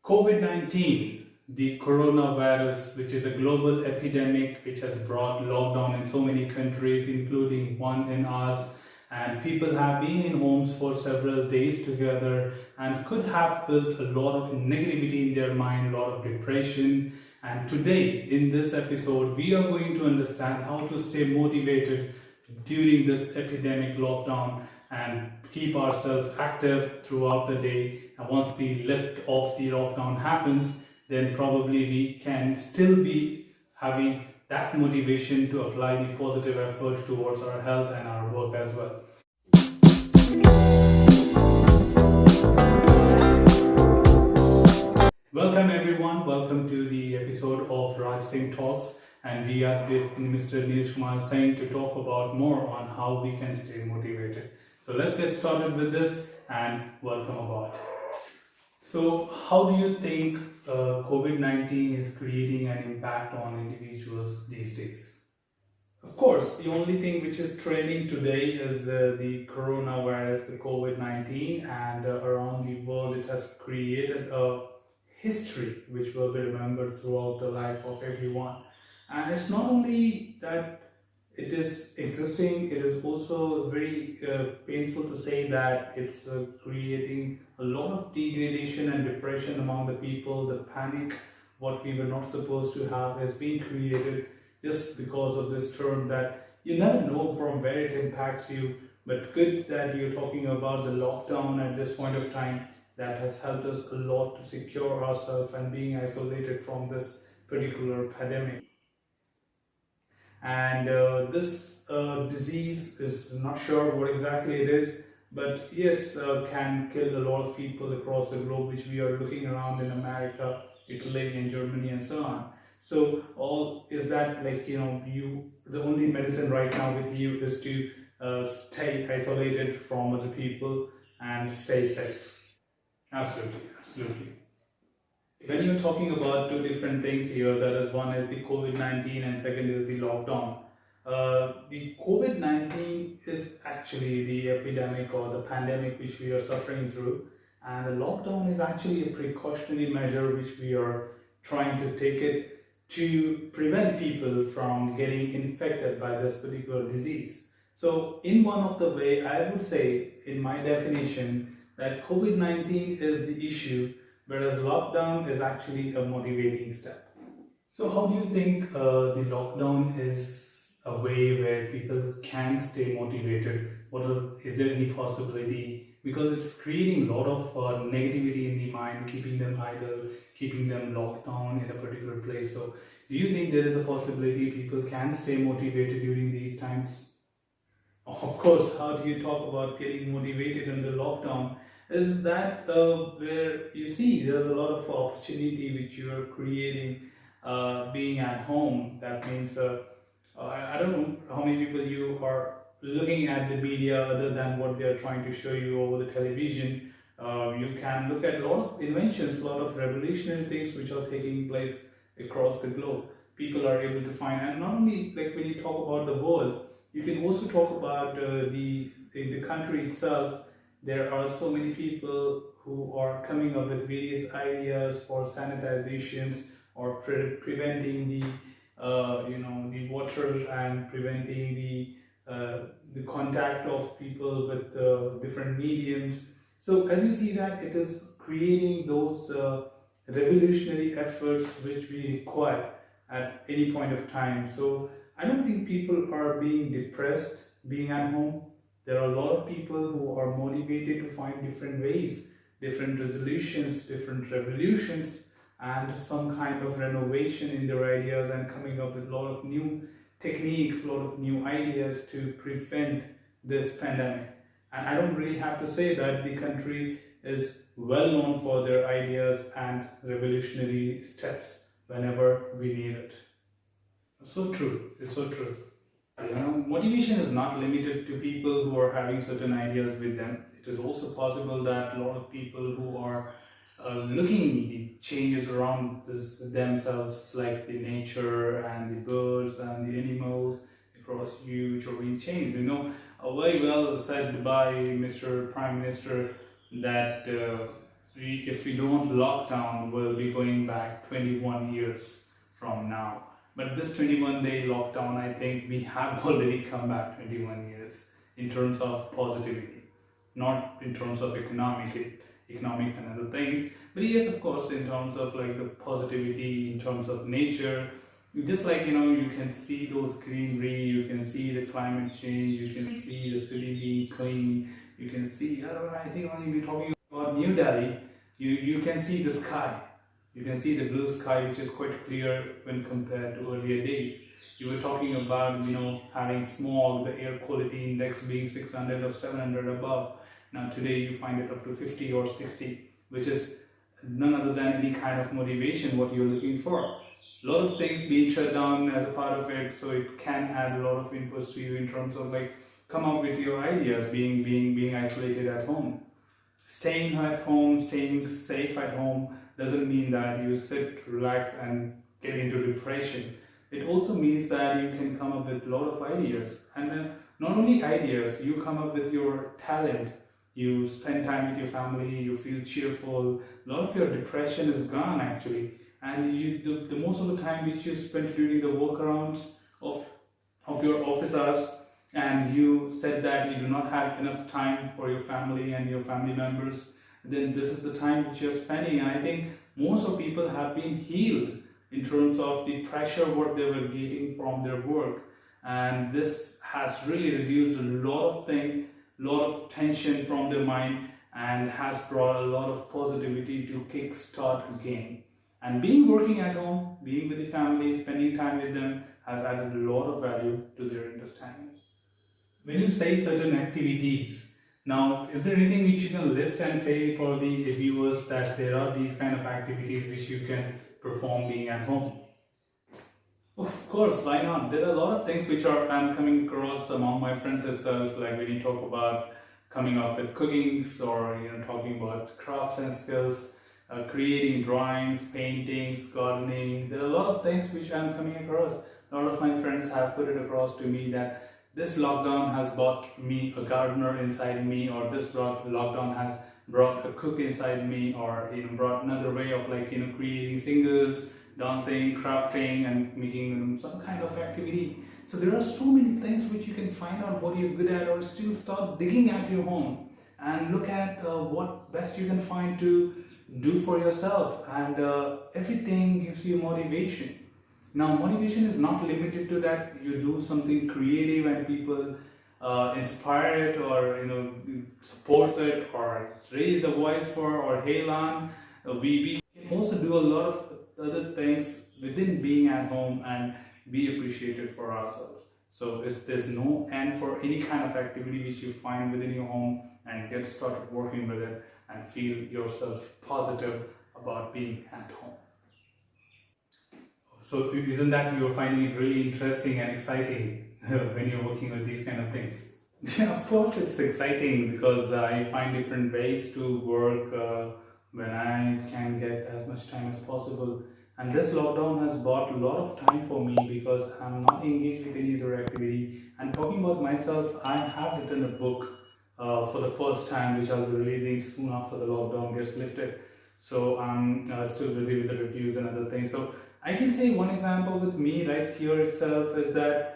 COVID-19, the coronavirus, which is a global epidemic which has brought lockdown in so many countries, including one in ours, and people have been in homes for several days together and could have built a lot of negativity in their mind, a lot of depression. And today, in this episode, we are going to understand how to stay motivated during this epidemic lockdown and keep ourselves active throughout the day. And once the lift of the lockdown happens, then probably we can still be having that motivation to apply the positive effort towards our health and our work as well. Welcome everyone, welcome to the episode of Raj Singh Talks, and we are with Mr. Neil Kumar Singh to talk about more on how we can stay motivated. So let's get started with this and welcome aboard. So how do you think COVID-19 is creating an impact on individuals these days? Of course, the only thing which is trending today is the coronavirus, the COVID-19, and around the world it has created a history which will be remembered throughout the life of everyone. And it's not only that it is existing, it is also very painful to say that it's creating a lot of degradation and depression among the people. The panic, what we were not supposed to have, has been created just because of this term that you never know from where it impacts you. But good that you're talking about the lockdown at this point of time. That has helped us a lot to secure ourselves and being isolated from this particular pandemic. And this disease is not sure what exactly it is, but yes, can kill a lot of people across the globe, which we are looking around in America, Italy and Germany and so on. So all is that, like, the only medicine right now with you is to stay isolated from other people and stay safe. Absolutely, absolutely. When you're talking about two different things here, that is, one is the COVID-19 and second is the lockdown. The COVID-19 is actually the epidemic or the pandemic which we are suffering through, and the lockdown is actually a precautionary measure which we are trying to take it to prevent people from getting infected by this particular disease. So in one of the way, I would say, in my definition, that COVID-19 is the issue, whereas lockdown is actually a motivating step. So how do you think the lockdown is a way where people can stay motivated? Is there any possibility? Because it's creating a lot of negativity in the mind, keeping them idle, keeping them locked down in a particular place. So do you think there is a possibility people can stay motivated during these times? Of course, how do you talk about getting motivated under lockdown? Is that where you see there's a lot of opportunity which you are creating being at home. That means, I don't know how many people you are looking at the media other than what they are trying to show you over the television. You can look at a lot of inventions, a lot of revolutionary things which are taking place across the globe. People are able to find, and not only like when you talk about the world, you can also talk about the country itself. There are so many people who are coming up with various ideas for sanitizations or preventing the the water and preventing the contact of people with different mediums. So as you see that it is creating those revolutionary efforts which we require at any point of time. So I don't think people are being depressed being at home. There are a lot of people who are motivated to find different ways, different resolutions, different revolutions, and some kind of renovation in their ideas and coming up with a lot of new techniques, a lot of new ideas to prevent this pandemic. And I don't really have to say that the country is well known for their ideas and revolutionary steps whenever we need it. So true, it's so true. Motivation is not limited to people who are having certain ideas with them. It is also possible that a lot of people who are looking the changes around themselves, like the nature and the birds and the animals across you, which are being changed. Very well said by Mr. Prime Minister that if we don't lock down, we'll be going back 21 years from now. But this 21-day lockdown, I think we have already come back 21 years in terms of positivity, not in terms of economics and other things. But yes, of course, in terms of like the positivity, in terms of nature, just like you can see those greenery, you can see the climate change, you can see the city being clean, you can see, I don't know, I think when we're talking about New Delhi, you can see the sky. You can see the blue sky, which is quite clear when compared to earlier days. You were talking about, having smog, the air quality index being 600 or 700 above. Now today you find it up to 50 or 60, which is none other than any kind of motivation what you're looking for. A lot of things being shut down as a part of it, so it can add a lot of inputs to you in terms of like come up with your ideas, being isolated at home. Staying at home, staying safe at home doesn't mean that you sit, relax and get into depression. It also means that you can come up with a lot of ideas, and then not only ideas, you come up with your talent. You spend time with your family, you feel cheerful, a lot of your depression is gone actually, and the most of the time which you spend during the workarounds of your office hours, and you said that you do not have enough time for your family and your family members, then this is the time which you're spending. And I think most of people have been healed in terms of the pressure what they were getting from their work, and this has really reduced a lot of things, lot of tension from their mind, and has brought a lot of positivity to kickstart again. And working at home, being with the family, spending time with them has added a lot of value to their understanding. When you say certain activities, now is there anything which you can list and say for the viewers that there are these kind of activities which you can perform being at home? Of course, why not? There are a lot of things which I'm coming across among my friends itself, like when you talk about coming up with cookings, or talking about crafts and skills, creating drawings, paintings, gardening. There are a lot of things which I'm coming across. A lot of my friends have put it across to me that this lockdown has brought me a gardener inside me, or this lockdown has brought a cook inside me, or brought another way of creating singers, dancing, crafting, and making some kind of activity. So there are so many things which you can find out what you're good at, or still start digging at your home and look at what best you can find to do for yourself, and everything gives you motivation. Now motivation is not limited to that you do something creative and people inspire it, or supports it, or raise a voice for, or hail on. We can also do a lot of other things within being at home and be appreciated for ourselves. So there's no end for any kind of activity which you find within your home, and get started working with it and feel yourself positive about being at home. So isn't that you're finding it really interesting and exciting when you're working with these kind of things? Yeah, of course it's exciting, because I find different ways to work when I can get as much time as possible. And this lockdown has bought a lot of time for me, because I'm not engaged with any other activity. And talking about myself, I have written a book for the first time, which I'll be releasing soon after the lockdown gets lifted. So I'm still busy with the reviews and other things. So I can say one example with me right here itself is that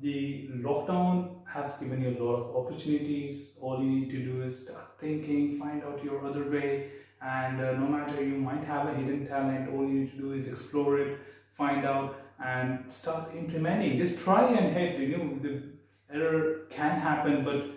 the lockdown has given you a lot of opportunities. All you need to do is start thinking, find out your other way, and no matter you might have a hidden talent, all you need to do is explore it, find out, and start implementing. Just try and hit. The error can happen, but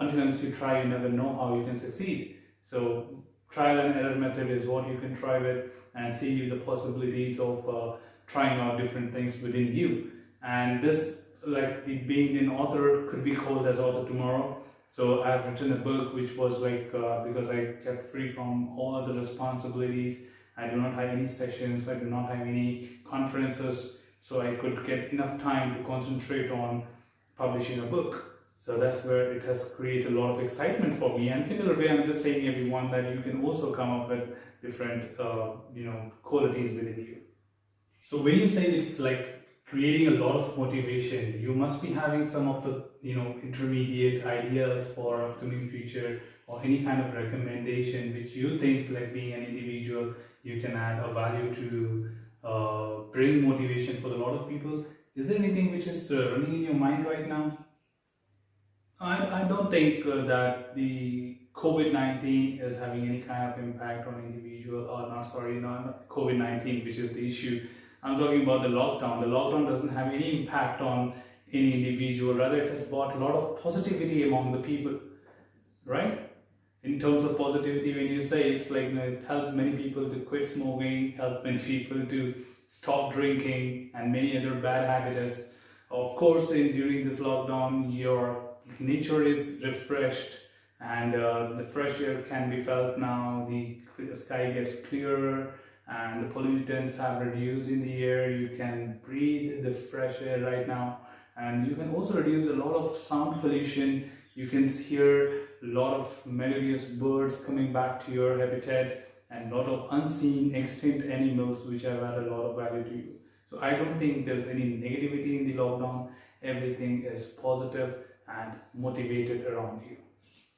until unless you try, you never know how you can succeed. So trial and error method is what you can try with, and see the possibilities of trying out different things within you. And this, like being an author, could be called as author tomorrow. So I've written a book which was because I kept free from all other responsibilities. I do not have any sessions, I do not have any conferences, so I could get enough time to concentrate on publishing a book. So that's where it has created a lot of excitement for me. And similar way, I'm just saying everyone that you can also come up with different qualities within you. So when you say it's like creating a lot of motivation, you must be having some of the intermediate ideas for upcoming future, or any kind of recommendation which you think, like being an individual, you can add a value to bring motivation for a lot of people? Is there anything which is running in your mind right now? I don't think that the COVID-19 is having any kind of impact on individual, or not, sorry, not COVID-19, which is the issue. I'm talking about the lockdown. The lockdown doesn't have any impact on any individual, rather it has brought a lot of positivity among the people, right? In terms of positivity, when you say, it's like, it helped many people to quit smoking, helped many people to stop drinking, and many other bad habits. Of course, during this lockdown, your nature is refreshed, and the fresh air can be felt now. The sky gets clearer, and the pollutants have reduced in the air. You can breathe the fresh air right now, and you can also reduce a lot of sound pollution. You can hear a lot of melodious birds coming back to your habitat, and a lot of unseen extinct animals which have had a lot of value to you. So I don't think there's any negativity in the lockdown. Everything is positive and motivated around you.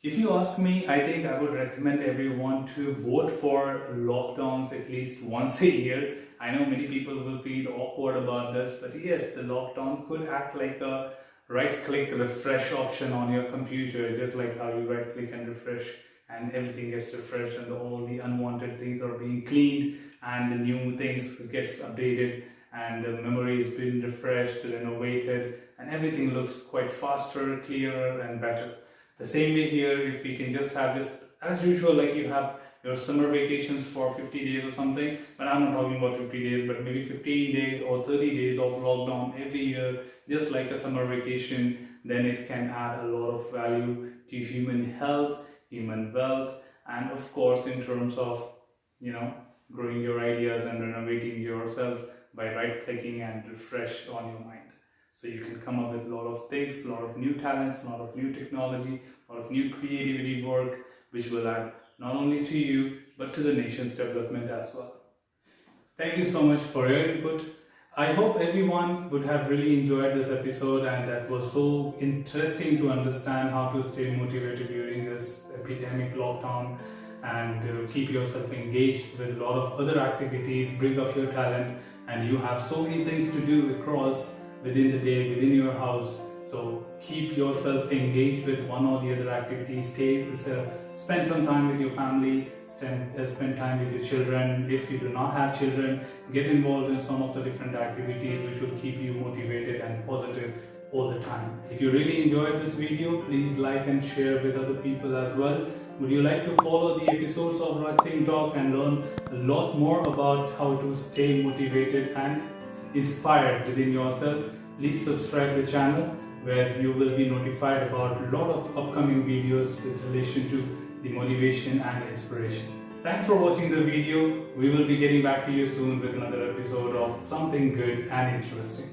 If you ask me, I think I would recommend everyone to vote for lockdowns at least once a year. I know many people will feel awkward about this, but yes, the lockdown could act like a right-click refresh option on your computer, just like how you right-click and refresh, and everything gets refreshed, and all the unwanted things are being cleaned, and the new things gets updated, and the memory is being refreshed, renovated, and everything looks quite faster, clearer, and better. The same way here, if we can just have this as usual, like you have your summer vacations for 50 days or something, but I'm not talking about 50 days, but maybe 15 days or 30 days of lockdown every year, just like a summer vacation, then it can add a lot of value to human health, human wealth, and of course in terms of, growing your ideas and renovating yourself by right-clicking and refresh on your mind. So you can come up with a lot of things, a lot of new talents, a lot of new technology, a lot of new creativity work, which will add not only to you, but to the nation's development as well. Thank you so much for your input. I hope everyone would have really enjoyed this episode, and that was so interesting to understand how to stay motivated during this epidemic lockdown, and keep yourself engaged with a lot of other activities, bring up your talent, and you have so many things to do across within the day, within your house. So keep yourself engaged with one or the other activity. Spend some time with your family, spend time with your children. If you do not have children, get involved in some of the different activities which will keep you motivated and positive all the time. If you really enjoyed this video, please like and share with other people as well. Would you like to follow the episodes of Raj Singh Talk and learn a lot more about how to stay motivated and inspired within yourself? Please subscribe to the channel, where you will be notified about a lot of upcoming videos with relation to the motivation and inspiration. Thanks for watching the video. We will be getting back to you soon with another episode of something good and interesting.